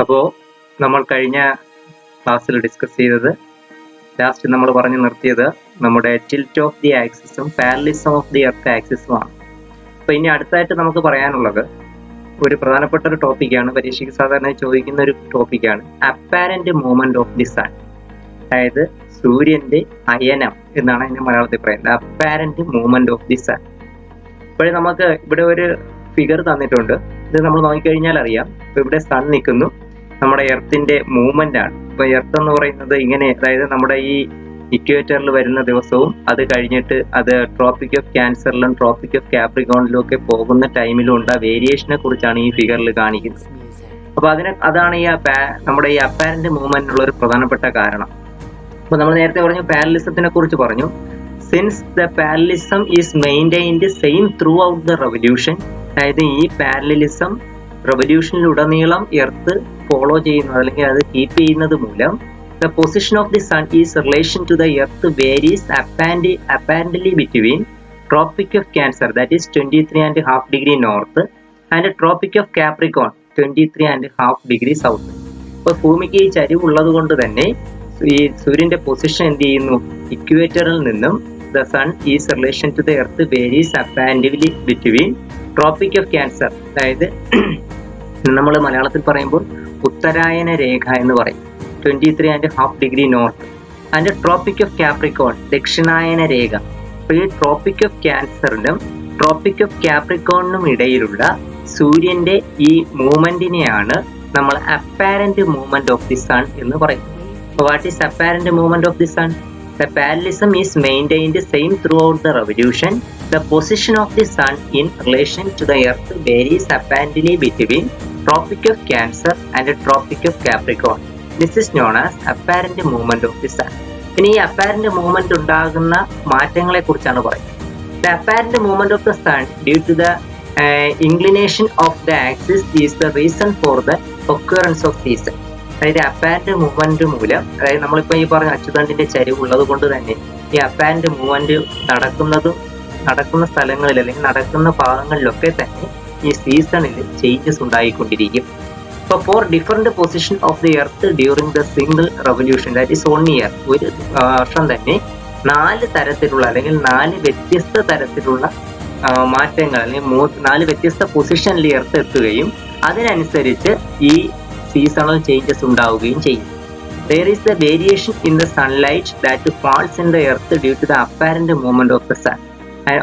അപ്പോൾ നമ്മൾ കഴിഞ്ഞ ക്ലാസ്സിൽ ഡിസ്കസ് ചെയ്തത്, ലാസ്റ്റ് നമ്മൾ പറഞ്ഞു നിർത്തിയത് നമ്മുടെ ടിൽറ്റ് ഓഫ് ദി ആക്സിസും പാരലിസം ഓഫ് ദി എർത്ത് ആക്സിസുമാണ്. അപ്പോൾ ഇനി അടുത്തായിട്ട് നമുക്ക് പറയാനുള്ളത് ഒരു പ്രധാനപ്പെട്ട ഒരു ടോപ്പിക്കാണ്, പരീക്ഷയ്ക്ക് സാധാരണ ചോദിക്കുന്ന ഒരു ടോപ്പിക്കാണ് apparent movement of the sun. അതായത് സൂര്യന്റെ അയനം എന്നാണ് അതിന് മലയാളത്തിൽ പറയുന്നത്, apparent movement of the sun. ഇപ്പോഴും നമുക്ക് ഇവിടെ ഒരു ഫിഗർ തന്നിട്ടുണ്ട്, ഇത് നമ്മൾ നോക്കിക്കഴിഞ്ഞാൽ അറിയാം. ഇപ്പൊ ഇവിടെ സൺ നിൽക്കുന്നു, നമ്മുടെ എർത്തിന്റെ മൂവ്മെന്റ് ആണ്. ഇപ്പൊ എർത്ത് എന്ന് പറയുന്നത് ഇങ്ങനെ, അതായത് നമ്മുടെ ഈ ഇക്വേറ്ററിൽ വരുന്ന ദിവസവും അത് കഴിഞ്ഞിട്ട് അത് ട്രോപ്പിക് ഓഫ് ക്യാൻസറിലും ട്രോപ്പിക് ഓഫ് കാപ്രിക്കോണിലും ഒക്കെ പോകുന്ന ടൈമിലും ഉള്ള വേരിയേഷനെ കുറിച്ചാണ് ഈ ഫിഗറിൽ കാണിക്കുന്നത്. അപ്പൊ അതാണ് ഈ നമ്മുടെ ഈ അപ്പാരന്റ് മൂവ്മെന്റിനുള്ള ഒരു പ്രധാനപ്പെട്ട കാരണം. അപ്പൊ നമ്മൾ നേരത്തെ പറഞ്ഞു പാരലിസത്തിനെ കുറിച്ച് പറഞ്ഞു. Since the parallelism is maintained same through out the revolution, അതായത് ഈ പാരലിസം റെവല്യൂഷനിലുടനീളം എർത്ത് ഫോളോ ചെയ്യുന്നത് അല്ലെങ്കിൽ അത് കീപ്പ് ചെയ്യുന്നത് മൂലം the position of the sun is relation to the earth varies apparently between tropic of Cancer, that is 23.5 degree north, and tropic of Capricorn 23.5 degree south. അപ്പോൾ ഭൂമിക്ക് ഈ ചരിവുള്ളത് കൊണ്ട് തന്നെ ഈ സൂര്യന്റെ പൊസിഷൻ എന്ത് ചെയ്യുന്നു, ഇക്വേറ്ററിൽ നിന്നും the sun is relation to the earth varies apparently between tropic of Cancer, അതായത് നമ്മൾ മലയാളത്തിൽ പറയുമ്പോൾ ഉത്തരായന രേഖ എന്ന് പറയും, 23.5 degree north, and tropic of Capricorn ദക്ഷിണായന രേഖ. അപ്പോൾ ഈ ട്രോപ്പിക് ഓഫ് ക്യാൻസറിനും ട്രോപ്പിക് ഓഫ് കാപ്രിക്കോണിനും ഇടയിലുള്ള സൂര്യന്റെ ഈ മൂവ്മെന്റിനെയാണ് നമ്മൾ apparent movement of the sun എന്ന് പറയുന്നത്. അപ്പോൾ what is apparent movement of the sun? The parallelism is maintained same throughout the revolution. The position of the sun in relation to the earth varies apparently between tropic of Cancer and tropic of Capricorn. This is known as apparent movement of the sun. ഇനി ഈ apparent movement ഉണ്ടാകുന്ന മാറ്റങ്ങളെ കുറിച്ചാണ് പറയുന്നത്. The apparent movement of the sun due to the inclination of the axis is the reason for the occurrence of season. അതായത് apparent movement മൂലം, അതായത് നമ്മളിപ്പോൾ ഈ പറഞ്ഞ അച്ചുതണ്ടിന്റെ ചരിവുള്ളത് കൊണ്ട് തന്നെ ഈ അപ്പാരന്റ് മൂവ്മെന്റ് നടക്കുന്ന സ്ഥലങ്ങളിൽ അല്ലെങ്കിൽ നടക്കുന്ന ഭാഗങ്ങളിലൊക്കെ തന്നെ ഈ സീസണിൽ ചേഞ്ചസ് ഉണ്ടായിക്കൊണ്ടിരിക്കും. അപ്പോൾ four different position of the earth during the single revolution, that is 1 year, ഒരു വർഷം തന്നെ 4 തരത്തിലുള്ള അല്ലെങ്കിൽ 4 വ്യത്യസ്ത തരത്തിലുള്ള മാറ്റങ്ങൾ അല്ലെങ്കിൽ 4 വ്യത്യസ്ത പൊസിഷനിൽ എർത്ത് എത്തുകയും അതിനനുസരിച്ച് ഈ സീസണൽ ചേഞ്ചസ് ഉണ്ടാവുകയും ചെയ്യും. There is the variation in the sunlight that falls in the earth due to the apparent movement of the sun.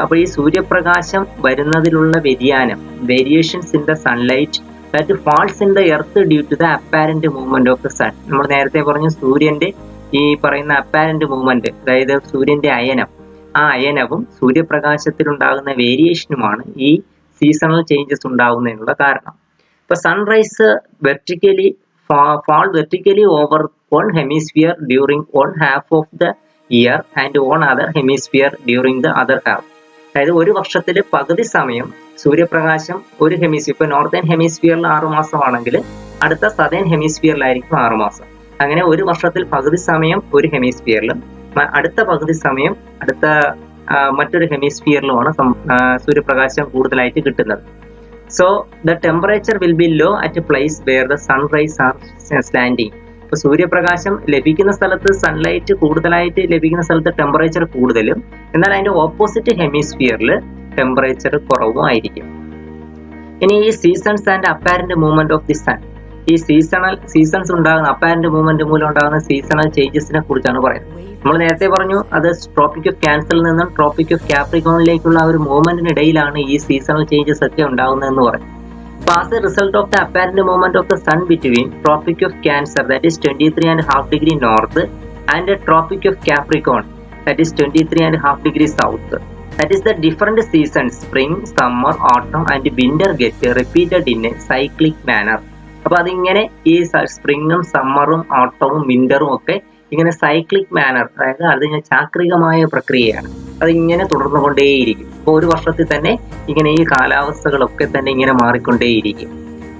അപ്പോൾ ഈ സൂര്യപ്രകാശം വരുന്നതിലുള്ള വ്യതിയാനം, variations in the sunlight that falls in the earth due to the apparent movement of the sun. നമ്മൾ നേരത്തെ പറഞ്ഞു സൂര്യന്റെ ഈ പറയുന്ന അപ്പാരന്റ് മൂവ്മെന്റ്, അതായത് സൂര്യന്റെ അയനം, ആ അയനവും സൂര്യപ്രകാശത്തിൽ ഉണ്ടാകുന്ന വേരിയേഷനുമാണ് ഈ സീസണൽ ചേഞ്ചസ് ഉണ്ടാകുന്നതിനുള്ള കാരണം. ഇപ്പോൾ sunrise vertically fall vertically over one hemisphere during one half of the year and one other hemisphere during the other half. അതായത് ഒരു വർഷത്തിൽ പകുതി സമയം സൂര്യപ്രകാശം ഒരു ഹെമിസ്ഫിയർ, ഇപ്പോൾ നോർത്തേൺ ഹെമിസ്ഫിയറിൽ 6 മാസമാണെങ്കിൽ അടുത്ത സദേൺ ഹെമിസ്ഫിയറിലായിരിക്കും 6 മാസം. അങ്ങനെ ഒരു വർഷത്തിൽ പകുതി സമയം ഒരു ഹെമിസ്ഫിയറിലും അടുത്ത പകുതി സമയം അടുത്ത മറ്റൊരു ഹെമിസ്ഫിയറിലുമാണ് സൂര്യപ്രകാശം കൂടുതലായിട്ട് കിട്ടുന്നത്. So the temperature will be low at a place where the sunrays are standing. ഇപ്പോൾ സൂര്യപ്രകാശം ലഭിക്കുന്ന സ്ഥലത്ത്, സൺലൈറ്റ് കൂടുതലായിട്ട് ലഭിക്കുന്ന സ്ഥലത്ത് ടെമ്പറേച്ചർ കൂടുതലും, എന്നാൽ അതിന്റെ ഓപ്പോസിറ്റ് ഹെമിസ്ഫിയറിൽ ടെമ്പറേച്ചർ കുറവും ആയിരിക്കും. ഇനി ഈ seasons and apparent movement of the sun, ഈ സീസൺസ് ഉണ്ടാകുന്ന അപ്പാരന്റ് മൂവ്മെന്റ് മൂലം ഉണ്ടാകുന്ന സീസണൽ ചേഞ്ചസിനെ കുറിച്ചാണ് പറയുന്നത്. നമ്മൾ നേരത്തെ പറഞ്ഞു അത് ട്രോപ്പിക് ഓഫ് ക്യാൻസറിൽ നിന്നും ട്രോപ്പിക് ഓഫ് കാപ്രിക്കോണിലേക്കുള്ള ഒരു മൂവ്മെന്റിനിടയിലാണ് ഈ സീസണൽ ചേഞ്ചസ് ഒക്കെ ഉണ്ടാകുന്നതെന്ന് പറയും. അപ്പോൾ as a result of the apparent movement of the sun between tropic of Cancer, that is 23.5 degree north, and tropic of Capricorn, that is 23.5 degree south, that is the different seasons, spring, summer, autumn and winter get repeated in a cyclic manner. അപ്പോൾ അതിങ്ങനെ ഈ സ്പ്രിങ്ങും സമ്മറും ഓട്ടവും വിന്ററും ഒക്കെ ഇങ്ങനെ cyclic manor, അതായത് അതിന് ചാക്രികമായ പ്രക്രിയയാണ്, അതിങ്ങനെ തുടർന്നുകൊണ്ടേയിരിക്കും. അപ്പോൾ ഒരു വർഷത്തിൽ തന്നെ ഇങ്ങനെ ഈ കാലാവസ്ഥകളൊക്കെ തന്നെ ഇങ്ങനെ മാറിക്കൊണ്ടേയിരിക്കും.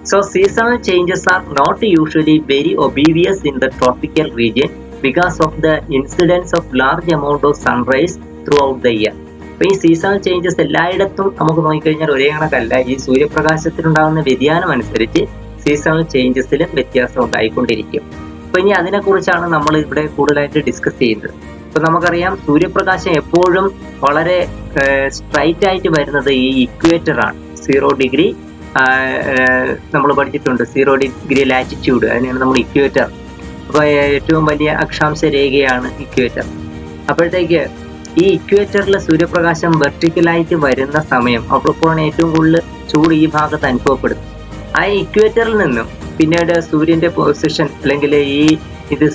So seasonal changes are not usually very obvious in the tropical region because of the incidence of large amount of sunrise throughout the year. അപ്പോൾ ഈ സീസണൽ ചേഞ്ചസ് എല്ലായിടത്തും നമുക്ക് നോക്കിക്കഴിഞ്ഞാൽ ഒരേ കണക്കല്ല. ഈ സൂര്യപ്രകാശത്തിലുണ്ടാകുന്ന വ്യതിയാനം അനുസരിച്ച് സീസണൽ ചേഞ്ചസിലും വ്യത്യാസം ഉണ്ടായിക്കൊണ്ടിരിക്കും. അപ്പൊ ഇനി അതിനെക്കുറിച്ചാണ് നമ്മൾ ഇവിടെ കൂടുതലായിട്ട് ഡിസ്കസ് ചെയ്യുന്നത്. ഇപ്പൊ നമുക്കറിയാം സൂര്യപ്രകാശം എപ്പോഴും വളരെ സ്ട്രൈറ്റ് ആയിട്ട് വരുന്നത് ഈ ഇക്വേറ്റർ ആണ്. 0 ഡിഗ്രി നമ്മൾ പഠിച്ചിട്ടുണ്ട്, 0 ഡിഗ്രി ലാറ്റിറ്റ്യൂഡ്, അതിനെയാണ് നമ്മൾ ഇക്വേറ്റർ. അപ്പൊ ഏറ്റവും വലിയ അക്ഷാംശ രേഖയാണ് ഇക്വേറ്റർ. അപ്പോഴത്തേക്ക് ഈ ഇക്വേറ്ററിൽ സൂര്യപ്രകാശം വെർട്ടിക്കലായിട്ട് വരുന്ന സമയം അപ്പോഴാണ് ഏറ്റവും കൂടുതൽ ചൂട് ഈ ഭാഗത്ത് അനുഭവപ്പെടുന്നത്. ആ ഇക്വേറ്ററിൽ നിന്നും പിന്നീട് സൂര്യന്റെ പൊസിഷൻ അല്ലെങ്കിൽ ഇത്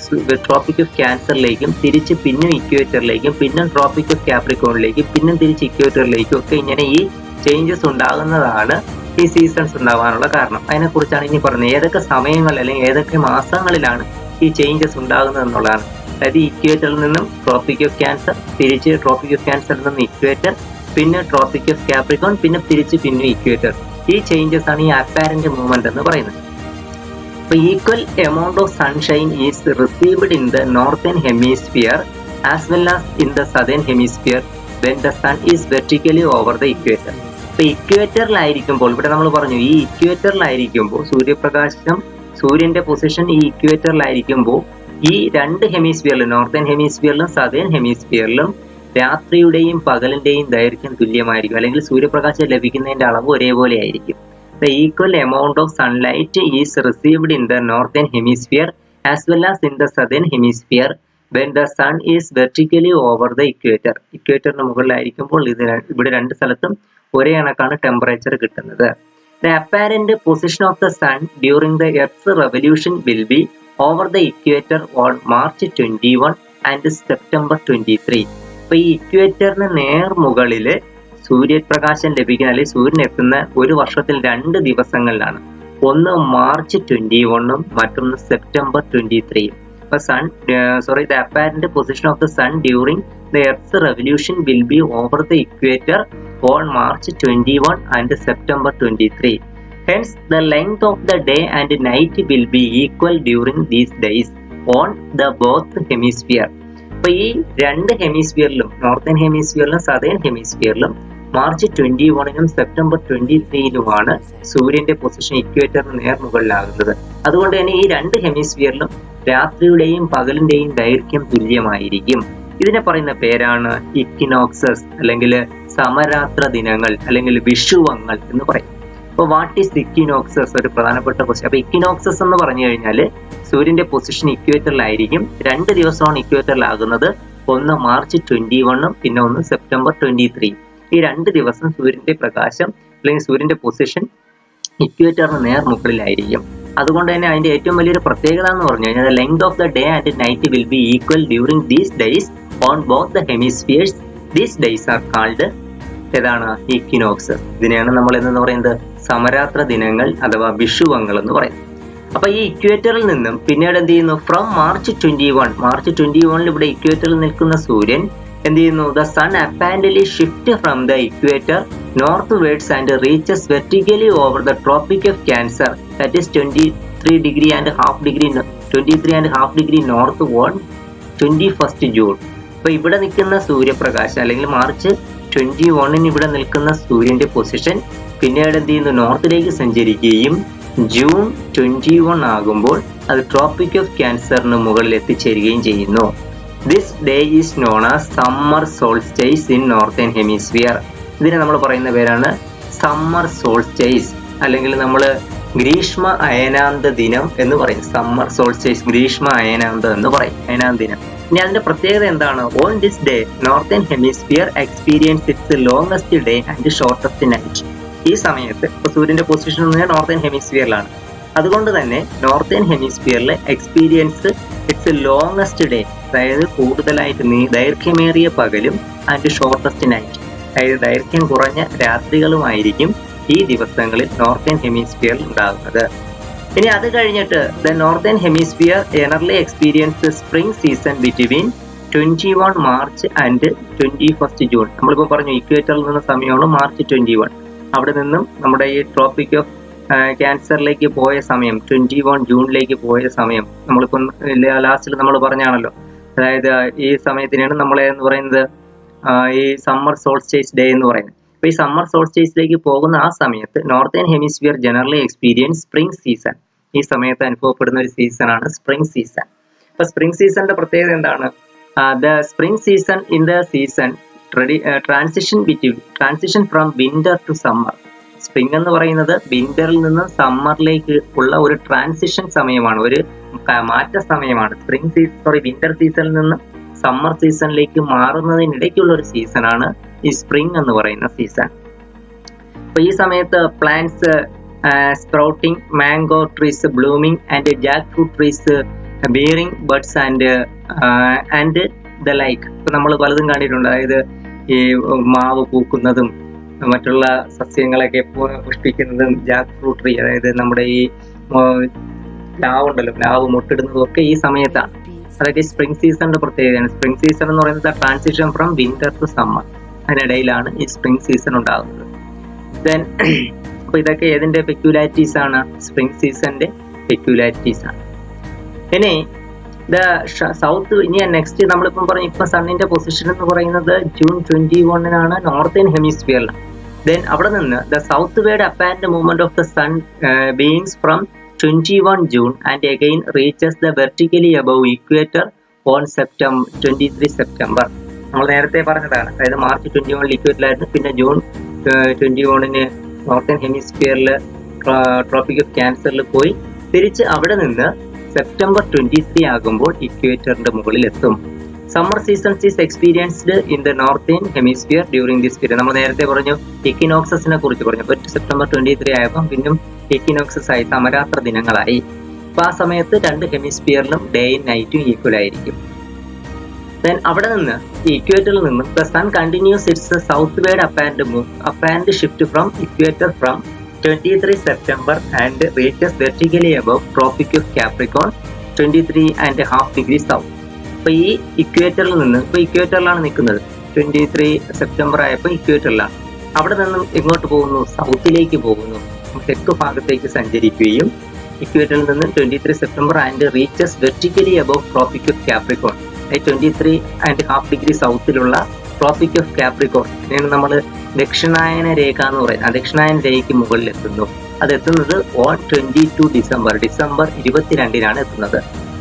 ട്രോപ്പിക് ഓഫ് ക്യാൻസറിലേക്കും തിരിച്ച് പിന്നെ ഇക്വേറ്ററിലേക്കും പിന്നെ ട്രോപ്പിക് ഓഫ് കാപ്രിക്കോണിലേക്കും പിന്നെ തിരിച്ച് ഇക്വേറ്ററിലേക്കും ഒക്കെ ഇങ്ങനെ ഈ ചേഞ്ചസ് ഉണ്ടാകുന്നതാണ് ഈ സീസൺസ് ഉണ്ടാവാനുള്ള കാരണം. അതിനെക്കുറിച്ചാണ് ഇനി പറഞ്ഞത്. ഏതൊക്കെ സമയങ്ങളിൽ അല്ലെങ്കിൽ ഏതൊക്കെ മാസങ്ങളിലാണ് ഈ ചേഞ്ചസ് ഉണ്ടാകുന്നത് എന്നുള്ളതാണ്. അതായത് ഇക്വേറ്ററിൽ നിന്നും ട്രോപ്പിക് ഓഫ് ക്യാൻസർ, തിരിച്ച് ട്രോപ്പിക് ഓഫ് ക്യാൻസറിൽ നിന്നും ഇക്വേറ്റർ, പിന്നെ ട്രോപ്പിക് ഓഫ് കാപ്രിക്കോൺ, പിന്നെ തിരിച്ച് പിന്നെ ഇക്വേറ്റർ. ഈ ചേഞ്ചസ് ആണ് ഈ അപ്പാരന്റ് മൂവ്മെന്റ് എന്ന് പറയുന്നത്. So equal amount of sunshine is received in the northern hemisphere as well as in the southern hemisphere when the sun is vertically over the equator. So ഇക്വേറ്ററിലായിരിക്കുമ്പോൾ ഇവിടെ നമ്മൾ പറഞ്ഞു ഈ ഇക്വേറ്ററിലായിരിക്കുമ്പോൾ സൂര്യപ്രകാശം സൂര്യന്റെ പൊസിഷൻ ഈ ഇക്വേറ്ററിലായിരിക്കുമ്പോൾ ഈ രണ്ട് ഹെമിസ്ഫിയറിലും നോർത്തേൺ ഹെമിസ്ഫിയറിലും സദേൺ ഹെമിസ്ഫിയറിലും രാത്രിയുടെയും പകലിന്റെയും ദൈർഘ്യം തുല്യമായിരിക്കും, അല്ലെങ്കിൽ സൂര്യപ്രകാശം ലഭിക്കുന്നതിന്റെ അളവ് ഒരേപോലെ ആയിരിക്കും. The equal amount of sunlight is received in the northern hemisphere as well as in the southern hemisphere when the sun is vertically over the equator. ഇക്വേറ്ററിന് മുകളിലായിരിക്കുമ്പോൾ ഇവിടെ രണ്ട് സ്ഥലത്തും ഒരേ കണക്കാണ് ടെമ്പറേച്ചർ കിട്ടുന്നത്. The apparent position of the sun during the Earth's revolution will be over the equator on March 21 and September 23. അപ്പോൾ ഈ ഇക്വേറ്ററിന് നേർ മുകളില് സൂര്യപ്രകാശം ലഭിക്കുന്ന അല്ലെങ്കിൽ സൂര്യൻ എത്തുന്ന ഒരു വർഷത്തിൽ 2 ദിവസങ്ങളിലാണ്. ഒന്ന് മാർച്ച് 21 മറ്റൊന്ന് സെപ്റ്റംബർ 23. അപ്പൊ the apparent position of the sun during the Earth's revolution will be over the equator on March 21 and September 23. Hence, the length of the day and night will be equal during these days on the both hemisphere. അപ്പൊ ഈ രണ്ട് ഹെമിസ്ഫിയറിലും northern ഹെമിസ്ഫിയറിലും southern ഹെമിസ്ഫിയറിലും March 21 September 23 സൂര്യന്റെ position ഇക്വേറ്ററിന് നേർ മുകളിലാകുന്നത്. അതുകൊണ്ട് തന്നെ ഈ രണ്ട് ഹെമിസ്ഫിയറിലും രാത്രിയുടെയും പകലിന്റെയും ദൈർഘ്യം തുല്യമായിരിക്കും. ഇതിനെ പറയുന്ന പേരാണ് ഇക്വിനോക്സസ് അല്ലെങ്കിൽ സമരാത്ര ദിനങ്ങൾ അല്ലെങ്കിൽ വിഷുവങ്ങൾ എന്ന് പറയും. അപ്പോൾ വാട്ട് ഈസ് ഇക്വിനോക്സസ് ഒരു പ്രധാനപ്പെട്ട ക്വസ്റ്റ്യൻ. അപ്പൊ ഇക്വിനോക്സസ് എന്ന് പറഞ്ഞു കഴിഞ്ഞാൽ സൂര്യന്റെ പൊസിഷൻ ഇക്വേറ്ററിലായിരിക്കും. 2 ദിവസമാണ് ഇക്വേറ്ററിലാകുന്നത്. ഒന്ന് മാർച്ച് 21 പിന്നെ ഒന്ന് സെപ്റ്റംബർ 23. ഈ 2 ദിവസം സൂര്യന്റെ പ്രകാശം അല്ലെങ്കിൽ സൂര്യന്റെ പൊസിഷൻ ഇക്വേറ്ററിന് നേർ മുകളിലായിരിക്കും. അതുകൊണ്ട് തന്നെ അതിന്റെ ഏറ്റവും വലിയൊരു പ്രത്യേകത എന്ന് പറഞ്ഞു കഴിഞ്ഞാൽ length of the day and night will be equal during these days on both the hemispheres. These days are called ഏതാണ് ഇക്വിനോക്സ്. ഇതിനെയാണ് നമ്മൾ എന്ന് പറയുന്നത് സമരാത്ര ദിനങ്ങൾ അഥവാ വിഷുവങ്ങൾ എന്ന് പറയും. അപ്പൊ ഈ ഇക്വേറ്ററിൽ നിന്നും പിന്നീട് എന്ത് ചെയ്യുന്നു, ഫ്രം മാർച്ച് 21 ഇവിടെ ഇക്വേറ്ററിൽ നിൽക്കുന്ന സൂര്യൻ എന്ത് ചെയ്യുന്നു, the sun apparently shift from the equator northwards and reaches vertically over the tropic of Cancer that is 23.5 degree north on 21 June. അപ്പൊ ഇവിടെ നിൽക്കുന്ന സൂര്യപ്രകാശം അല്ലെങ്കിൽ മാർച്ച് 21 ഇവിടെ നിൽക്കുന്ന സൂര്യന്റെ പൊസിഷൻ പിന്നീട് എന്ത് ചെയ്യുന്നു, നോർത്തിലേക്ക് സഞ്ചരിക്കുകയും ജൂൺ 21 ആകുമ്പോൾ അത് ട്രോപ്പിക് ഓഫ് ക്യാൻസറിന് മുകളിൽ എത്തിച്ചേരുകയും ചെയ്യുന്നു. This day is known as summer solstice in northern hemisphere. ഇതിനെ നമ്മൾ പറയുന്ന പേരാണ് സമ്മർ സോൾസ്റ്റൈസ്, അല്ലെങ്കിൽ നമ്മൾ ഗ്രീഷ്മ അയനാന്ത ദിനം എന്ന് പറയും. സമ്മർ സോൾസ്റ്റൈസ് ഗ്രീഷ്മ അയനാന്ത എന്ന് പറയും, അയനാന്ത ദിനം. ഇനി അതിന്റെ പ്രത്യേകത എന്താണ്? On this day northern hemisphere experience its longest day and shortest night. ഈ സമയത്ത് ഇപ്പൊ സൂര്യന്റെ പൊസിഷൻ നോർത്തേൺ ഹെമിസ്ഫിയറിലാണ്. അതുകൊണ്ട് തന്നെ നോർത്തേൺ ഹെമിസ്ഫിയറിൽ എക്സ്പീരിയൻസ് ഇറ്റ്സ് ലോങ്സ്റ്റ് ഡേ, അതായത് കൂടുതലായിട്ട് ദൈർഘ്യമേറിയ പകലും ആൻഡ് ഷോർട്ടസ്റ്റ് നൈറ്റ്, അതായത് ദൈർഘ്യം കുറഞ്ഞ രാത്രികളുമായിരിക്കും ഈ ദിവസങ്ങളിൽ നോർത്തേൺ ഹെമിസ്ഫിയറിൽ ഉണ്ടാകുന്നത്. ഇനി അത് കഴിഞ്ഞിട്ട് the northern hemisphere generally experience spring season between 21 March and 21 June. നമ്മളിപ്പോൾ പറഞ്ഞു ഇക്വേറ്ററിൽ നിന്ന സമയമാണ് മാർച്ച് 21. അവിടെ നിന്നും നമ്മുടെ ഈ ട്രോപ്പിക് ഓഫ് ക്യാൻസറിലേക്ക് പോയ സമയം 21 ജൂണിലേക്ക് പോയ സമയം നമ്മളിപ്പം ലാസ്റ്റിൽ നമ്മൾ പറഞ്ഞാണല്ലോ. അതായത് ഈ സമയത്തിനാണ് നമ്മളെ എന്ന് പറയുന്നത് ഈ സമ്മർ സോൾസ്റ്റൈസ് ഡേ എന്ന് പറയുന്നത്. അപ്പൊ ഈ സമ്മർ സോൾസ്റ്റൈസിലേക്ക് പോകുന്ന ആ സമയത്ത് northern hemisphere generally experience spring season. ഈ സമയത്ത് അനുഭവപ്പെടുന്ന ഒരു സീസണാണ് സ്പ്രിംഗ് സീസൺ. അപ്പൊ സ്പ്രിംഗ് സീസണിന്റെ പ്രത്യേകത എന്താണ്? The spring season in the season transition from winter to summer. Spring എന്ന് പറയുന്നത് വിന്ററിൽ നിന്ന് സമ്മറിലേക്ക് ഉള്ള ഒരു ട്രാൻസിഷൻ സമയമാണ്, ഒരു മാറ്റ സമയമാണ്. വിന്റർ സീസണിൽ നിന്ന് സമ്മർ സീസണിലേക്ക് മാറുന്നതിനിടയ്ക്കുള്ള ഒരു സീസണാണ് ഈ സ്പ്രിംഗ് എന്ന് പറയുന്ന സീസൺ. അപ്പൊ ഈ സമയത്ത് plants sprouting, mango trees blooming and Jack fruit trees bearing buds and the like. ഇപ്പൊ നമ്മൾ പലതും കണ്ടിട്ടുണ്ട്. അതായത് ഈ മാവ് പൂക്കുന്നതും മറ്റുള്ള സസ്യങ്ങളൊക്കെ പുഷ്പിക്കുന്നതും ജാക്ക് ഫ്രൂട്ട് ട്രീ, അതായത് നമ്മുടെ ഈ പ്ലാവ് ഉണ്ടല്ലോ, പ്ലാവ് മുട്ടിടുന്നതും ഒക്കെ ഈ സമയത്താണ്. അതൊക്കെ സ്പ്രിംഗ് സീസണിന്റെ പ്രത്യേകതയാണ്. സ്പ്രിംഗ് സീസൺ എന്ന് പറയുന്നത് transition from winter to summer, അതിനിടയിലാണ് ഈ സ്പ്രിംഗ് സീസൺ ഉണ്ടാകുന്നത്. ദെൻ അപ്പൊ ഇതൊക്കെ ഏതിന്റെ പെക്യുലാരിറ്റീസ് ആണ്? സ്പ്രിംഗ് സീസണിന്റെ പെക്യുലാരിറ്റീസ് ആണ്. ഇനി സൗത്ത്, ഇനി നെക്സ്റ്റ് നമ്മളിപ്പം പറഞ്ഞു, ഇപ്പൊ സണ്ണിന്റെ പൊസിഷൻ എന്ന് പറയുന്നത് ജൂൺ 21 നോർത്തേൺ ഹെമിസ്ഫിയറിലാണ്. ദെൻ അവിടെ നിന്ന് the southward apparent movement of the sun begins from 21 June and again reaches the vertically above equator on 23 September. നമ്മൾ നേരത്തെ പറഞ്ഞതാണ്. അതായത് മാർച്ച് 21 ഇക്വേറ്ററിലായിരുന്നു, പിന്നെ ജൂൺ 21 നോർത്തേൺ ഹെമിസ്ഫിയറിൽ ട്രോപ്പിക് ഓഫ് ക്യാൻസറിൽ പോയി തിരിച്ച് അവിടെ നിന്ന് സെപ്റ്റംബർ 23 ആകുമ്പോൾ ഇക്വേറ്ററിന്റെ മുകളിൽ എത്തും. Summer seasons is experienced in the northern hemisphere during this period. നമ്മൾ നേരത്തെ പറഞ്ഞു ഇക്വിനോക്സസിനെ കുറിച്ച് പറഞ്ഞു. സെപ്റ്റംബർ 23 ആയപ്പോൾ പിന്നും ഇക്വിനോക്സസ് ആയി, സമരാത്ര ദിനങ്ങളായി. അപ്പൊ ആ സമയത്ത് രണ്ട് ഹെമിസ്ഫിയറിലും ഡേയും നൈറ്റും ഈക്വൽ ആയിരിക്കും. ദെൻ അവിടെ നിന്ന് ഈ ഇക്വേറ്ററിൽ നിന്നും the sun continues its southward apparent shift from equator from 23 September and reaches vertically above tropic of Capricorn 23.5 degrees south. അപ്പൊ ഈ ഇക്വേറ്ററിൽ നിന്ന്, ഇപ്പൊ ഇക്വേറ്ററിലാണ് നിൽക്കുന്നത്, 23 September ആയപ്പോൾ ഇക്വേറ്ററിലാണ്. അവിടെ നിന്നും എങ്ങോട്ട് പോകുന്നു? സൗത്തിലേക്ക് പോകുന്നു, തെക്ക് ഭാഗത്തേക്ക് സഞ്ചരിക്കുകയും ഇക്വേറ്ററിൽ നിന്ന് 23 September and reaches vertically above tropic of Capricorn 23.5 degree സൗത്തിലുള്ള ട്രോപ്പിക് ഓഫ് കാപ്രിക്കോൺ, ഇതിനാണ് നമ്മൾ ദക്ഷിണായന രേഖ എന്ന് പറയുന്നത്. ആ ദക്ഷിണായന രേഖയ്ക്ക് മുകളിൽ എത്തുന്നു. അത് എത്തുന്നത് ഓൺ 22 ഡിസംബർ 22 എത്തുന്നത്.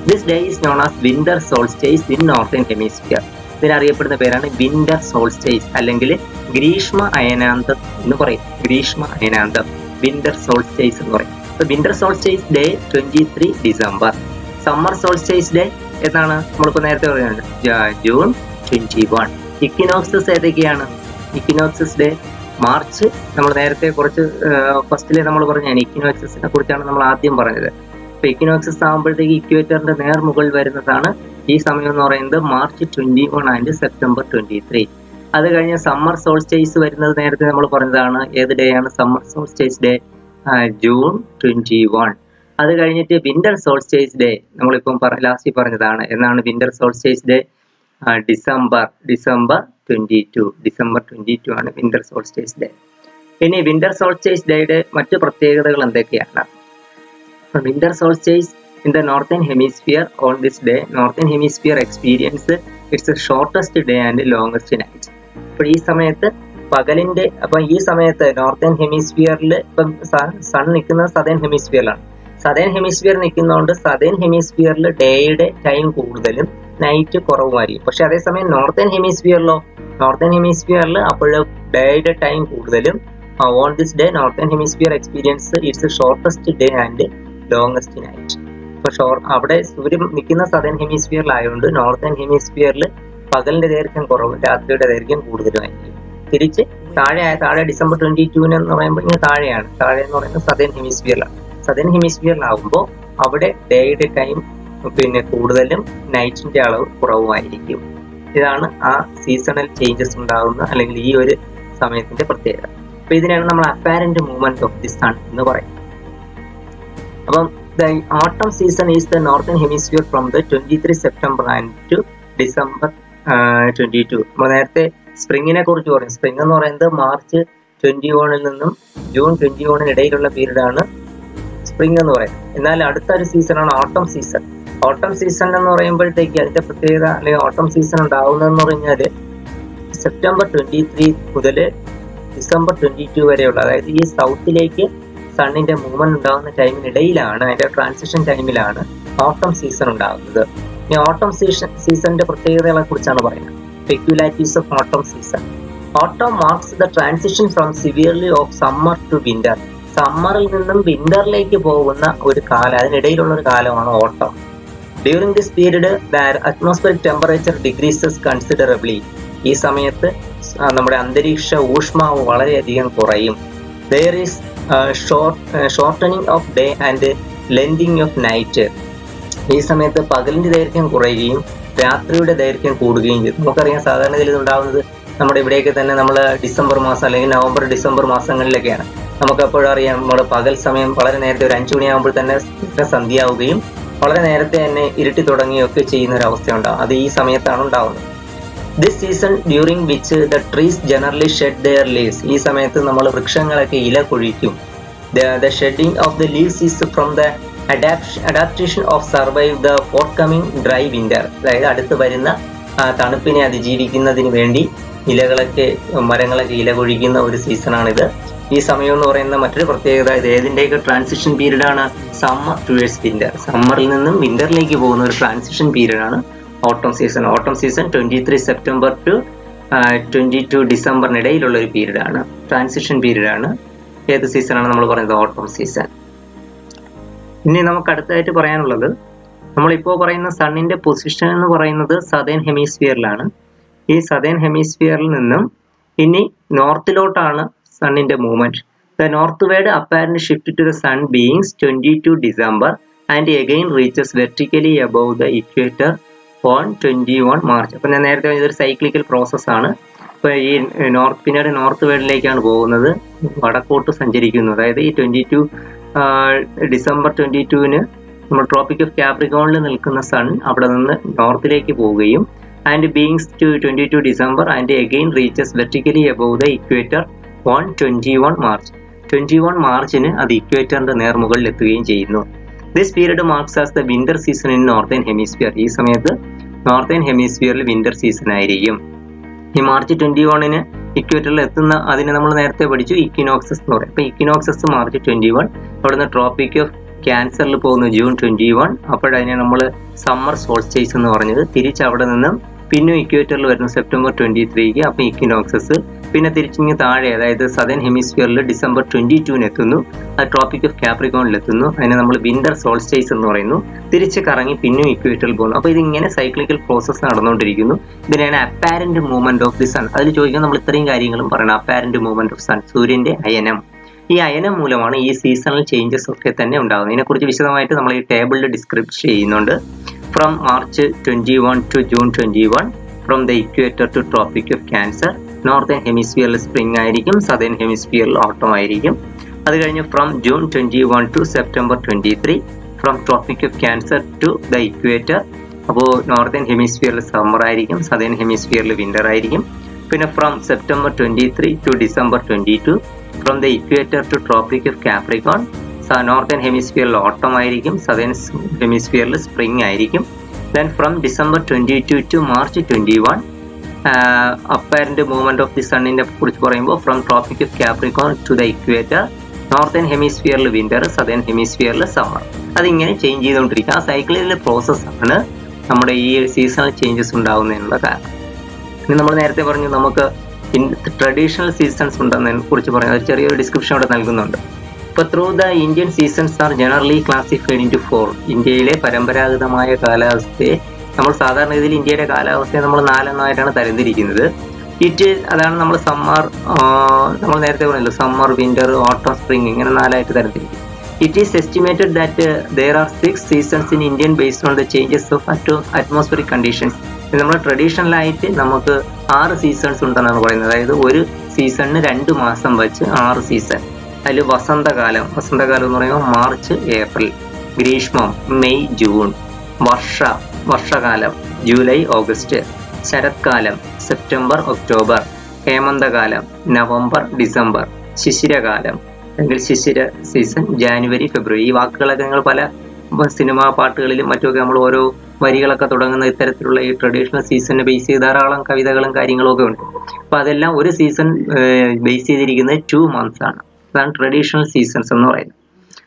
This day is known as winter solstice in northern hemisphere. ഇതിനറിയപ്പെടുന്ന പേരാണ് വിന്റർ സോൾസ്റ്റേസ് അല്ലെങ്കിൽ ഗ്രീഷ്മ അയനാന്തം എന്ന് പറയും. ഗ്രീഷ്മ അയനാന്തം, വിന്റർ സോൾസ്റ്റേസ് എന്ന് പറയും. Winter solstice day 23 December. Summer solstice day എന്നാണ് നമ്മളിപ്പോൾ നേരത്തെ പറയുന്നത് ജൂൺ 21. ഇക്വിനോക്സസ് ഏതൊക്കെയാണ്? ഇക്വിനോക്സസ് ഡേ മാർച്ച്, നമ്മൾ നേരത്തെ കുറച്ച് ഫസ്റ്റിലെ നമ്മൾ പറഞ്ഞാണ് ഇക്വിനോക്സസിനെ കുറിച്ചാണ് നമ്മൾ ആദ്യം പറഞ്ഞത്. അപ്പൊ ഇക്വിനോക്സസ് ആകുമ്പോഴത്തേക്ക് ഇക്വേറ്ററിന്റെ നേർമുകളിൽ വരുന്നതാണ് ഈ സമയം എന്ന് പറയുന്നത് മാർച്ച് 21 ആൻഡ് സെപ്റ്റംബർ 23. അത് കഴിഞ്ഞ് സമ്മർ സോൾസ്റ്റേസ് വരുന്നത് നേരത്തെ നമ്മൾ പറഞ്ഞതാണ്. ഏത് ഡേ ആണ് സമ്മർ സോൾസ്റ്റേസ് ഡേ? ജൂൺ 21. അത് കഴിഞ്ഞിട്ട് വിന്റർ സോൾസ്റ്റേസ് ഡേ നമ്മളിപ്പം ലാസ്റ്റ് പറഞ്ഞതാണ്. എന്നാണ് വിന്റർ സോൾസ്റ്റേസ് ഡേ? ഡിസംബർ 22 ആണ് വിന്റർ സോൾസ്റ്റേസ് ഡേ. ഇനി വിന്റർ സോൾസ്റ്റേസ് ഡേയുടെ മറ്റു പ്രത്യേകതകൾ എന്തൊക്കെയാണ്? Winter solstice in the northern hemisphere on this day northern hemisphere experience it's shortest day and longest night. അപ്പോൾ ഈ സമയത്ത് പകലിന്റെ, അപ്പൊ ഈ സമയത്ത് നോർത്തേൺ ഹെമിസ്ഫിയറിൽ ഇപ്പം സൺ നിൽക്കുന്നത് സദേൺ ഹെമിസ്ഫിയറിലാണ്. സദേൺ ഹെമിസ്ഫിയർ നിൽക്കുന്നതുകൊണ്ട് സദേൺ ഹെമിസ്ഫിയറിൽ ഡേയുടെ ടൈം കൂടുതലും നൈറ്റ് കുറവുമായിരിക്കും. പക്ഷെ അതേസമയം നോർത്തേൺ ഹെമിസ്ഫിയറിൽ അപ്പോഴും ഡേയുടെ ടൈം കൂടുതലും. On this day northern hemisphere experience it's shortest day and longest night. ഇപ്പൊ അവിടെ സൂര്യൻ നിൽക്കുന്ന സദേൺ ഹെമിസ്ഫിയറിലായതുകൊണ്ട് നോർത്തേൺ ഹെമിസ്ഫിയറിൽ പകലിന്റെ ദൈർഘ്യം കുറവും രാത്രിയുടെ ദൈർഘ്യം കൂടുതലുമായിരിക്കും. തിരിച്ച് താഴെ ഡിസംബർ 22 എന്ന് പറയുമ്പോൾ ഇങ്ങനെ താഴെ എന്ന് പറയുന്നത് സദേൺ ഹെമിസ്ഫിയറിലാണ്. സദേൺ ഹെമിസ്ഫിയറിലാവുമ്പോൾ അവിടെ ഡേയുടെ ടൈം പിന്നെ കൂടുതലും നൈറ്റിന്റെ അളവ് കുറവുമായിരിക്കും. ഇതാണ് ആ സീസണൽ ചേഞ്ചസ് ഉണ്ടാകുന്ന അല്ലെങ്കിൽ ഈ ഒരു സമയത്തിന്റെ പ്രത്യേകത. അപ്പൊ ഇതിനാണ് നമ്മൾ apparent movement of the sun എന്ന് പറയുന്നത്. അപ്പം the autumn season is the northern hemisphere from the 23 September to December 22. നമ്മൾ നേരത്തെ സ്പ്രിങ്ങിനെ കുറിച്ച് പറയും. സ്പ്രിംഗ് എന്ന് പറയുന്നത് മാർച്ച് 21 നിന്നും ജൂൺ 21 ഇടയിലുള്ള പീരീഡ് ആണ് സ്പ്രിംഗ് എന്ന് പറയുന്നത്. എന്നാൽ അടുത്തൊരു സീസണാണ് ഓട്ടം സീസൺ. ഓട്ടം സീസൺ എന്ന് പറയുമ്പോഴത്തേക്ക് അതിന്റെ പ്രത്യേകത അല്ലെങ്കിൽ ഓട്ടം സീസൺ ഉണ്ടാവുന്നതെന്ന് പറഞ്ഞാല് സെപ്റ്റംബർ 23 മുതൽ ഡിസംബർ 22 വരെയുള്ള, അതായത് ഈ സൗത്തിലേക്ക് സണ്ണിന്റെ മൂവ്മെന്റ് ഉണ്ടാകുന്ന ടൈമിനിടയിലാണ്, അതിന്റെ ട്രാൻസിഷൻ ടൈമിലാണ് ഓട്ടം സീസൺ ഉണ്ടാകുന്നത്. ഈ ഓട്ടം സീസണിന്റെ പ്രത്യേകതകളെ കുറിച്ചാണ് പറയുന്നത്. Peculiarities of autumn season. Autumn marks the transition from severely of summer to winter. സമ്മറിൽ നിന്നും വിന്ററിലേക്ക് പോകുന്ന ഒരു കാലം, അതിനിടയിലുള്ള ഒരു കാലമാണ് ഓട്ടം. During this period the atmospheric temperature decreases considerably. ഈ സമയത്ത് നമ്മുടെ അന്തരീക്ഷ ഊഷ്മാവ് വളരെയധികം കുറയും. There is shortening of day and lengthening of night. ഈ സമയത്ത് പകലിന്റെ ദൈർഘ്യം കുറയുകയും രാത്രിയുടെ ദൈർഘ്യം കൂടുകയും ചെയ്യും. നമുക്കറിയാം സാധാരണ ഇത് ഉണ്ടാകുന്നത് നമ്മുടെ ഇവിടെയൊക്കെ തന്നെ നമ്മൾ ഡിസംബർ മാസം അല്ലെങ്കിൽ നവംബർ ഡിസംബർ മാസങ്ങളിലൊക്കെയാണ്. നമുക്കെപ്പോഴും അറിയാം നമ്മുടെ പകൽ സമയം വളരെ നേരത്തെ ഒരു 5 മണിയാകുമ്പോൾ തന്നെ സന്ധ്യയാവുകയും വളരെ നേരത്തെ തന്നെ ഇരുട്ടി തുടങ്ങുകയൊക്കെ ചെയ്യുന്ന ഒരു അവസ്ഥ ഉണ്ടാകും. അത് ഈ സമയത്താണ് ഉണ്ടാകുന്നത്. This season during which the trees generally shed their leaves. ഈ സമയത്ത് നമ്മൾ വൃക്ഷങ്ങളൊക്കെ ഇല കൊഴിക്കും. The shedding of the leaves is from the adaptation of survive the forthcoming dry winter. അതായത് അടുത്ത് വരുന്ന തണുപ്പിനെ അതിജീവിക്കുന്നതിന് വേണ്ടി മരങ്ങളൊക്കെ ഇല കൊഴിക്കുന്ന ഒരു സീസണാണിത്. ഈ സമയം എന്ന് പറയുന്ന മറ്റൊരു പ്രത്യേകത, ഇത് ഏതിൻ്റെയൊക്കെ ട്രാൻസിഷൻ പീരീഡാണ്? Summer towards winter. സമ്മറിൽ നിന്നും വിന്ററിലേക്ക് പോകുന്ന ഒരു ട്രാൻസിഷൻ പീരീഡാണ് ഓട്ടം സീസൺ. ഓട്ടം സീസൺ 23 സെപ്റ്റംബർ ടു 22 ഡിസംബറിനിടയിലുള്ള ഒരു പീരീഡാണ്, ട്രാൻസിഷൻ പീരീഡാണ്. ഏത് സീസണാണ് നമ്മൾ പറയുന്നത്? ഓട്ടം സീസൺ. ഇനി നമുക്ക് അടുത്തായിട്ട് പറയാനുള്ളത്, നമ്മളിപ്പോൾ പറയുന്ന സണ്ണിന്റെ പൊസിഷൻ എന്ന് പറയുന്നത് സദേൺ ഹെമിസ്ഫിയറിലാണ്. ഈ സദേൺ ഹെമിസ്ഫിയറിൽ നിന്നും ഇനി നോർത്തിലോട്ടാണ് സണ്ണിന്റെ movement. The northward apparent shift to the sun begins 22 December and again reaches vertically above the equator on 21 March. അപ്പം ഞാൻ നേരത്തെ ഇതൊരു സൈക്ലിക്കൽ പ്രോസസ്സാണ്. ഇപ്പോൾ ഈ പിന്നീട് നോർത്ത് വേർഡിലേക്കാണ് പോകുന്നത്, വടക്കോട്ട് സഞ്ചരിക്കുന്നു. അതായത് ഈ 22 ഡിസംബർ 22-ന് നമ്മൾ ട്രോപ്പിക് ഓഫ് കാപ്രിക്കോണിൽ നിൽക്കുന്ന സൺ അവിടെ നിന്ന് നോർത്തിലേക്ക് പോവുകയും and begins to 22 December and again reaches vertically above the equator on 21 March. 21 മാർച്ചിന് അത് ഇക്വേറ്ററിന്റെ നേർമുകളിൽ എത്തുകയും ചെയ്യുന്നു. This period marks as the winter season in northern hemisphere. ഈ സമയത്ത് നോർത്തേൺ ഹെമിസ്ഫിയറിൽ വിന്റർ സീസൺ ആയിരിക്കും. ഈ മാർച്ച് 21-ന് ഇക്വേറ്ററിൽ എത്തുന്ന അതിനെ നമ്മൾ നേരത്തെ പഠിച്ചു, ഇക്വിനോക്സസ് എന്ന് പറയും. അപ്പോൾ ഇക്വിനോക്സസ് മാർച്ച് 21, അവിടുന്ന് ട്രോപ്പിക് ഓഫ് ക്യാൻസറിൽ പോകുന്നു ജൂൺ 21. അപ്പോഴതിനെ നമ്മൾ സമ്മർ സോൾസ്റ്റിസ് എന്ന് പറഞ്ഞത്. തിരിച്ച് അവിടെ നിന്നും പിന്നെ ഇക്വേറ്ററിൽ വരുന്ന സെപ്റ്റംബർ 23-ക്ക്, അപ്പോൾ ഇക്വിനോക്സസ്. പിന്നെ തിരിച്ചിങ്ങ് താഴെ, അതായത് സദേൺ ഹെമിസ്ഫിയറിൽ ഡിസംബർ 22-ന് എത്തുന്നു, അത് ട്രോപ്പിക് ഓഫ് കാപ്രിക്കോണിൽ എത്തുന്നു. അതിനെ നമ്മൾ വിന്റർ സോൾസ്റ്റിസ് എന്ന് പറയുന്നു. തിരിച്ച് കറങ്ങി പിന്നെ ഇക്വേറ്ററിൽ പോകുന്നു. അപ്പോൾ ഇതിങ്ങനെ സൈക്ലിക്കൽ പ്രോസസ്സ് നടന്നുകൊണ്ടിരിക്കുന്നു. ഇതിനെയാണ് apparent movement of the sun. അതിൽ ചോദിക്കാൻ നമ്മൾ ഇത്രയും കാര്യങ്ങളും പറയണം. അപ്പാരന്റ് മൂവ്മെന്റ് ഓഫ് സൺ, സൂര്യന്റെ അയനം. ഈ അയനം മൂലമാണ് ഈ സീസണൽ ചേഞ്ചസ് ഒക്കെ തന്നെ ഉണ്ടാകുന്നത്. ഇതിനെക്കുറിച്ച് വിശദമായിട്ട് നമ്മൾ ഈ ടേബിളിൽ ഡിസ്ക്രിപ്റ്റ് ചെയ്യുന്നുണ്ട്. From March 21 to June 21, from the equator to Tropic of Cancer. Northern ഹെമിസ്ഫിയറിൽ സ്പ്രിംഗ് ആയിരിക്കും, സദേൺ ഹെമിസ്ഫിയറിൽ ഓട്ടം ആയിരിക്കും. അത് കഴിഞ്ഞ് from June 21 to September 23, from Tropic of Cancer to the equator. അപ്പോൾ നോർത്തേൺ ഹെമിസ്ഫിയറിൽ സമ്മർ ആയിരിക്കും, സദേൺ ഹെമിസ്ഫിയറിൽ വിന്റർ ആയിരിക്കും. പിന്നെ from September 23 to December 22, from the equator to Tropic of Capricorn. Northern ഹെമിസ്ഫിയറിൽ ഓട്ടം ആയിരിക്കും, സദേൺ ഹെമിസ്ഫിയറിൽ സ്പ്രിംഗ് ആയിരിക്കും. Then from December 22 to March 21, apparent movement of the സണ്ണിനെ കുറിച്ച് പറയുമ്പോൾ from Tropic of Capricorn to the equator, northern ഹെമിസ്ഫിയറിൽ winter, southern ഹെമിസ്ഫിയറിൽ summer. അതിങ്ങനെ ചേഞ്ച് ചെയ്തുകൊണ്ടിരിക്കുക. ആ സൈക്കിളിലെ പ്രോസസ്സാണ് നമ്മുടെ ഈ സീസണൽ ചേഞ്ചസ് ഉണ്ടാകുന്നതിനുള്ള കാരണം. ഇനി നമ്മൾ നേരത്തെ പറഞ്ഞു നമുക്ക് ട്രഡീഷണൽ സീസൺസ് ഉണ്ടെന്നതിനെ കുറിച്ച് പറഞ്ഞു. അത് ചെറിയൊരു ഡിസ്ക്രിപ്ഷൻ ഇവിടെ നൽകുന്നുണ്ട്. ഇപ്പോൾ through the Indian seasons are generally classified into 4. ഇന്ത്യയിലെ പരമ്പരാഗതമായ കാലാവസ്ഥയെ നമ്മൾ സാധാരണ രീതിയിൽ ഇന്ത്യയുടെ കാലാവസ്ഥയെ നമ്മൾ 4 തരംതിരിക്കുന്നത്. അതാണ് നമ്മൾ സമ്മർ, നമ്മൾ നേരത്തെ പറഞ്ഞല്ലോ, സമ്മർ, വിന്റർ, ഓട്ടം, സ്പ്രിംഗ്, ഇങ്ങനെ 4 തരംതിരിക്കും. It is estimated that there are 6 seasons in Indian based on the changes of atmospheric conditions. നമ്മൾ ട്രഡീഷണലായിട്ട് നമുക്ക് 6 സീസൺസ് ഉണ്ടെന്നാണ് പറയുന്നത്. അതായത് ഒരു സീസണിന് 2 മാസം വെച്ച് 6 സീസൺ. അതിൽ വസന്തകാലം എന്ന് പറയുമ്പോൾ മാർച്ച് ഏപ്രിൽ, ഗ്രീഷ്മം മെയ് ജൂൺ, വർഷകാലം ജൂലൈ ഓഗസ്റ്റ്, ശരത്കാലം സെപ്റ്റംബർ ഒക്ടോബർ, ഹേമന്തകാലം നവംബർ ഡിസംബർ, ശിശിരകാലം അല്ലെങ്കിൽ ശിശിര സീസൺ ജാനുവരി ഫെബ്രുവരി. ഈ വാക്കുകളൊക്കെ നിങ്ങൾ പല സിനിമാ പാട്ടുകളിലും മറ്റുമൊക്കെ നമ്മൾ ഓരോ വരികളൊക്കെ തുടങ്ങുന്ന ഇത്തരത്തിലുള്ള ഈ ട്രഡീഷണൽ സീസണിനെ ബേസ് ചെയ്ത് ധാരാളം കവിതകളും കാര്യങ്ങളും ഒക്കെ ഉണ്ട്. അപ്പോൾ അതെല്ലാം ഒരു സീസൺ ബേസ് ചെയ്തിരിക്കുന്നത് 2 months ആണ്. അതാണ് ട്രഡീഷണൽ സീസൺസ് എന്ന് പറയുന്നത്.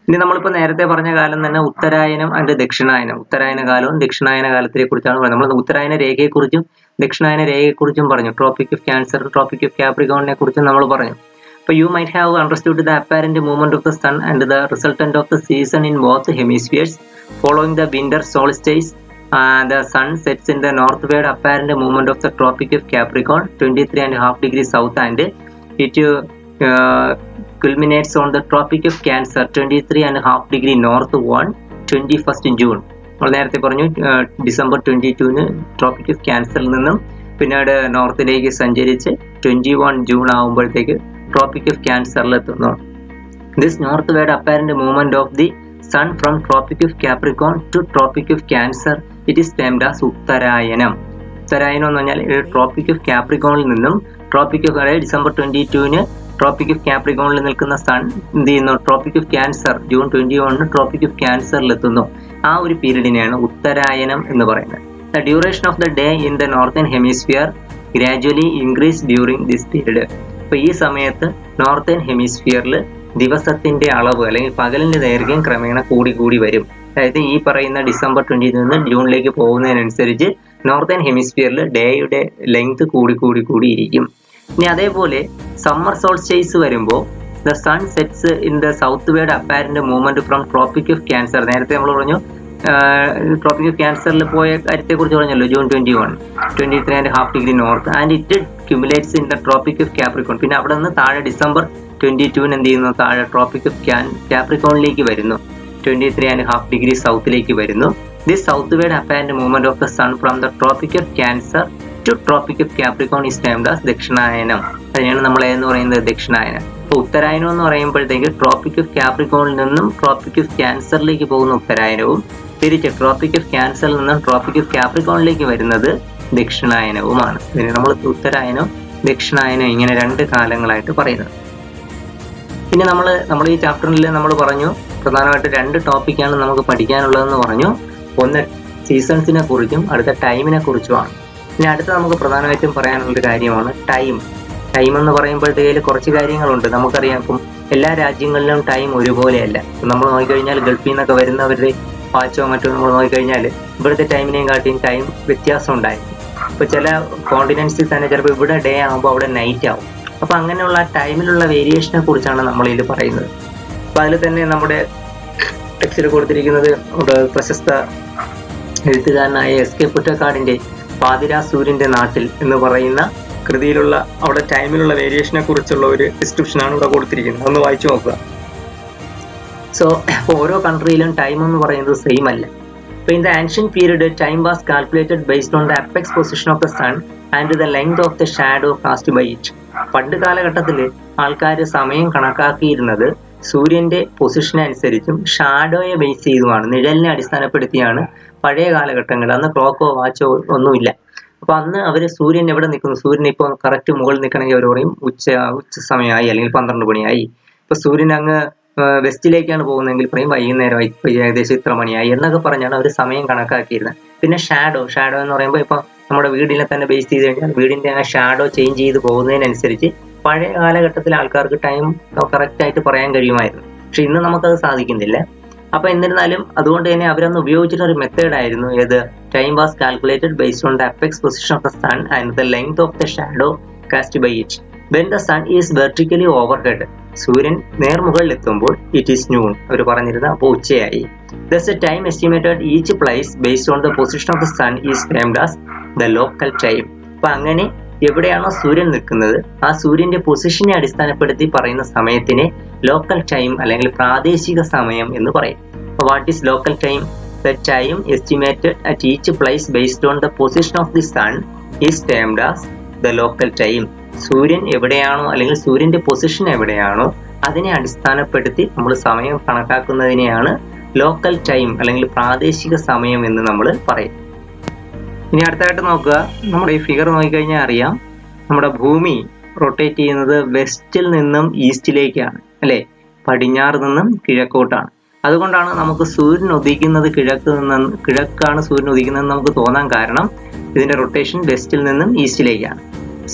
ഇനി നമ്മളിപ്പോൾ നേരത്തെ പറഞ്ഞ കാലം തന്നെ ഉത്തരായനം ആൻഡ് ദക്ഷിണായനം, ഉത്തരായന കാലവും ദക്ഷിണായന കാലത്തെ കുറിച്ചാണ് പറയുന്നത്. നമ്മൾ ഉത്തരായന രേഖയെക്കുറിച്ചും ദക്ഷിണായന രേഖയെക്കുറിച്ചും പറഞ്ഞു. Tropic of Cancer, Tropic of കാപ്രിക്കോണിനെ കുറിച്ചും നമ്മൾ പറഞ്ഞു. അപ്പോൾ you might have understood the apparent movement of the sun and the resultant of the season in both hemispheres. Following the winter solstice, the sun sets in the northward apparent movement of the Tropic of Capricorn, 23.5 degrees south, and it culminates on the Tropic of Cancer, 23.5 degree north on 21st June. നമ്മൾ നേരത്തെ പറഞ്ഞു December 22 Tropic of ക്യാൻസറിൽ നിന്നും പിന്നീട് നോർത്തിലേക്ക് സഞ്ചരിച്ച് 21 June ആകുമ്പോഴത്തേക്ക് Tropic of ക്യാൻസറിലെത്തുന്നു. This north apparent movement of the sun from Tropic of Capricorn to Tropic of Cancer, it is termed as ഉത്തരായനം. ഉത്തരായനം എന്ന് പറഞ്ഞാൽ ട്രോപ്പിക് ഓഫ് കാപ്രിക്കോണിൽ നിന്നും Tropic of December 22 Tropic of കാപ്രിക്കോണിൽ നിൽക്കുന്ന സൺ എന്ത് ചെയ്യുന്നു, Tropic of Cancer June 21 Tropic of ക്യാൻസറിലെത്തുന്നു. ആ ഒരു പീരീഡിനെയാണ് ഉത്തരായനം എന്ന് പറയുന്നത്. The duration of the day in the northern hemisphere gradually increase during this period. അപ്പോൾ ഈ സമയത്ത് നോർത്തേൺ ഹെമിസ്ഫിയറിൽ ദിവസത്തിന്റെ അളവ് അല്ലെങ്കിൽ പകലിന്റെ ദൈർഘ്യം ക്രമേണ കൂടി വരും. അതായത് ഈ പറയുന്ന ഡിസംബർ 20 നിന്ന് ജൂണിലേക്ക് പോകുന്നതിനനുസരിച്ച് നോർത്തേൺ ഹെമിസ്ഫിയറിൽ ഡേയുടെ ലെങ്ത് കൂടി ഇരിക്കും. ഇനി അതേപോലെ സമ്മർ സോൾസ്റ്റൈസ് വരുമ്പോൾ the sun sets in the southward apparent movement from Tropic of Cancer. നേരത്തെ നമ്മൾ പറഞ്ഞു ട്രോപ്പിക് ഓഫ് ക്യാൻസറിൽ പോയ കാര്യത്തെക്കുറിച്ച് പറഞ്ഞല്ലോ, June 21 23.5 degree north, and it cumulates in the tropic of Capricorn. പിന്നെ അവിടെ നിന്ന് താഴെ ഡിസംബർ 22 എന്ത് ചെയ്യുന്നു, താഴെ ട്രോപ്പിക് ഓഫ് കാപ്രിക്കോണിലേക്ക് വരുന്നു, 23.5 ഡിഗ്രി സൗത്തിലേക്ക് വരുന്നു. This southward apparent movement of the sun from the tropic of Cancer to Tropic of Capricorn is termed as ദക്ഷിണായനം. അതിനാണ് നമ്മൾ എന്ന് പറയുന്നത് ദക്ഷിണായനം. അപ്പോൾ ഉത്തരായനം എന്ന് പറയുമ്പോഴത്തേക്ക് ട്രോപ്പിക് ഓഫ് കാപ്രിക്കോണിൽ നിന്നും ട്രോപ്പിക് ഓഫ് ക്യാൻസറിലേക്ക് പോകുന്ന ഉത്തരായനവും തിരിച്ച് ട്രോപ്പിക് ഓഫ് ക്യാൻസറിൽ നിന്നും ട്രോപ്പിക് ഓഫ് കാപ്രിക്കോണിലേക്ക് വരുന്നത് ദക്ഷിണായനവുമാണ്. ഇതിന് നമ്മൾ ഉത്തരായനം ദക്ഷിണായനം ഇങ്ങനെ രണ്ട് കാലങ്ങളായിട്ട് പറയുന്നത്. പിന്നെ നമ്മൾ ഈ ചാപ്റ്ററിൽ നമ്മൾ പറഞ്ഞു പ്രധാനമായിട്ട് രണ്ട് ടോപ്പിക്കാണ് നമുക്ക് പഠിക്കാനുള്ളതെന്ന് പറഞ്ഞു. ഒന്ന് സീസൺസിനെ കുറിച്ചും അടുത്ത ടൈമിനെ കുറിച്ചുമാണ്. ഇനി അടുത്ത നമുക്ക് പ്രധാനമായിട്ടും പറയാനുള്ളൊരു കാര്യമാണ് ടൈം. ടൈം എന്ന് പറയുമ്പോഴത്തേക്ക് കുറച്ച് കാര്യങ്ങളുണ്ട്. നമുക്കറിയാം ഇപ്പം എല്ലാ രാജ്യങ്ങളിലും ടൈം ഒരുപോലെയല്ല. നമ്മൾ നോക്കിക്കഴിഞ്ഞാൽ ഗൾഫിൽ നിന്നൊക്കെ വരുന്നവരുടെ വാച്ചോ മറ്റോ നമ്മൾ നോക്കിക്കഴിഞ്ഞാൽ ഇവിടുത്തെ ടൈമിനെയും കാട്ടിയും ടൈം വ്യത്യാസം ഉണ്ടായിരിക്കും. ഇപ്പോൾ ചില കോണ്ടിനെൻസിൽ തന്നെ ചിലപ്പോൾ ഇവിടെ ഡേ ആകുമ്പോൾ അവിടെ നൈറ്റ് ആവും. അപ്പോൾ അങ്ങനെയുള്ള ടൈമിലുള്ള വേരിയേഷനെ കുറിച്ചാണ് നമ്മളിതിൽ പറയുന്നത്. അപ്പോൾ അതിൽ തന്നെ നമ്മുടെ ടെക്സ്റ്റിൽ കൊടുത്തിരിക്കുന്നത് പ്രശസ്ത എഴുത്തുകാരനായ എസ്.കെ. പൊറ്റക്കാടിൻ്റെ പാതിരാ സൂര്യൻ്റെ നാട്ടിൽ എന്ന് പറയുന്ന കൃതിയിലുള്ള അവിടെ ടൈമിലുള്ള വേരിയേഷനെ കുറിച്ചുള്ള ഒരു ഡിസ്ക്രിപ്ഷനാണ് ഇവിടെ കൊടുത്തിരിക്കുന്നത്. ഒന്ന് വായിച്ചു നോക്കുക. സോ ഓരോ കൺട്രിയിലും ടൈം എന്ന് പറയുന്നത് സെയിം അല്ല. അപ്പോൾ in the ancient period time was calculated based on the apex position of the sun and the length of the shadow cast by it. പണ്ട് കാലഘട്ടത്തിൽ ആൾക്കാർ സമയം കണക്കാക്കിയിരുന്നത് സൂര്യന്റെ പൊസിഷൻ അനുസരിച്ചും ഷാഡോയെ ബേസ് ചെയ്തുമാണ്, നിഴലിനെ അടിസ്ഥാനപ്പെടുത്തിയാണ് പഴയ കാലഘട്ടങ്ങളിൽ. അന്ന് ക്ലോക്കോ വാച്ചോ ഒന്നുമില്ല. അപ്പൊ അന്ന് അവര് സൂര്യൻ എവിടെ നിൽക്കുന്നു, സൂര്യൻ ഇപ്പോൾ കറക്റ്റ് മുകളിൽ നിൽക്കണമെങ്കിൽ അവർ പറയും ഉച്ച സമയമായി അല്ലെങ്കിൽ 12 മണിയായി. ഇപ്പൊ സൂര്യൻ അങ്ങ് വെസ്റ്റിലേക്കാണ് പോകുന്നതെങ്കിൽ പറയും വൈകുന്നേരമായി, ഏകദേശം ഇത്ര മണിയായി എന്നൊക്കെ പറഞ്ഞാണ് അവർ സമയം കണക്കാക്കിയിരുന്നത്. പിന്നെ ഷാഡോ എന്ന് പറയുമ്പോൾ ഇപ്പൊ നമ്മുടെ വീടിനെ തന്നെ ബേസ് ചെയ്ത് കഴിഞ്ഞാൽ വീടിന്റെ ആ ഷാഡോ ചേഞ്ച് ചെയ്ത് പോകുന്നതിനനുസരിച്ച് പഴയ കാലഘട്ടത്തിലെ ആൾക്കാർക്ക് ടൈം കറക്റ്റ് ആയിട്ട് പറയാൻ കഴിയുമായിരുന്നു. പക്ഷെ ഇന്ന് നമുക്കത് സാധിക്കുന്നില്ല. അപ്പൊ എന്നിരുന്നാലും അതുകൊണ്ട് തന്നെ അവരന്ന് ഉപയോഗിച്ചിട്ടുള്ള ഒരു മെത്തേഡ് ആയിരുന്നു ഏത്, time was calculated based on the apex position of the sun and the length of the shadow cast by it. When the sun is vertically overhead, സൂര്യൻ നേർമുകളിൽ എത്തുമ്പോൾ ഇറ്റ് ഈസ് നൂൺ അവർ പറഞ്ഞിരുന്നത്, അപ്പോൾ ഉച്ചയായി. Thus the time estimated each place based on the position of the sun is termed as the local time. അപ്പൊ അങ്ങനെ എവിടെയാണോ സൂര്യൻ നിൽക്കുന്നത് ആ സൂര്യന്റെ പൊസിഷനെ അടിസ്ഥാനപ്പെടുത്തി പറയുന്ന സമയത്തിനെ ലോക്കൽ ടൈം അല്ലെങ്കിൽ പ്രാദേശിക സമയം എന്ന് പറയും. What is local time? The time estimated at each place based on the position of the sun is termed as the local time. സൂര്യൻ എവിടെയാണോ അല്ലെങ്കിൽ സൂര്യന്റെ പൊസിഷൻ എവിടെയാണോ അതിനെ അടിസ്ഥാനപ്പെടുത്തി നമ്മൾ സമയം കണക്കാക്കുന്നതിനെയാണ് ലോക്കൽ ടൈം അല്ലെങ്കിൽ പ്രാദേശിക സമയം എന്ന് നമ്മൾ പറയും. ഇനി അടുത്തായിട്ട് നോക്കുക, നമ്മുടെ ഈ ഫിഗർ നോക്കിക്കഴിഞ്ഞാൽ അറിയാം നമ്മുടെ ഭൂമി റൊട്ടേറ്റ് ചെയ്യുന്നത് വെസ്റ്റിൽ നിന്നും ഈസ്റ്റിലേക്കാണ് അല്ലേ, പടിഞ്ഞാറ് നിന്നും കിഴക്കോട്ടാണ്. അതുകൊണ്ടാണ് നമുക്ക് സൂര്യൻ ഉദിക്കുന്നത് കിഴക്കാണ് സൂര്യൻ ഉദിക്കുന്നതെന്ന് നമുക്ക് തോന്നാൻ കാരണം ഇതിന്റെ റൊട്ടേഷൻ വെസ്റ്റിൽ നിന്നും ഈസ്റ്റിലേക്കാണ്.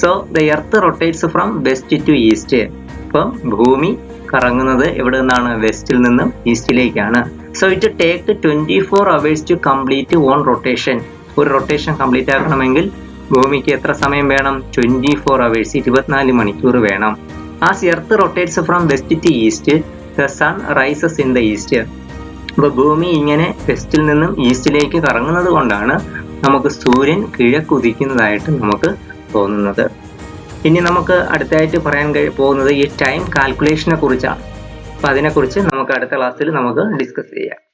So the earth rotates from west to east. അപ്പം ഭൂമി കറങ്ങുന്നത് എവിടെ നിന്നാണ്? വെസ്റ്റിൽ നിന്നും ഈസ്റ്റിലേക്കാണ്. So it take 24 hours to complete on rotation. ഒരു റൊട്ടേഷൻ കംപ്ലീറ്റ് ആക്കണമെങ്കിൽ ഭൂമിക്ക് എത്ര സമയം വേണം? 24 hours, 24 മണിക്കൂർ വേണം. As earth rotates from west to east, the sun rises in the east. അപ്പോൾ ഭൂമി ഇങ്ങനെ വെസ്റ്റിൽ നിന്നും ഈസ്റ്റിലേക്ക് കറങ്ങുന്നത് കൊണ്ടാണ് നമുക്ക് സൂര്യൻ കിഴക്കുദിക്കുന്നതായിട്ട് നമുക്ക് തോന്നുന്നത്. ഇനി നമുക്ക് അടുത്തായിട്ട് പറയാൻ പോകുന്നത് ഈ ടൈം കാൽക്കുലേഷനെ കുറിച്ചാണ്. അപ്പോൾ അതിനെക്കുറിച്ച് നമുക്ക് അടുത്ത ക്ലാസ്സിൽ നമുക്ക് ഡിസ്കസ് ചെയ്യാം.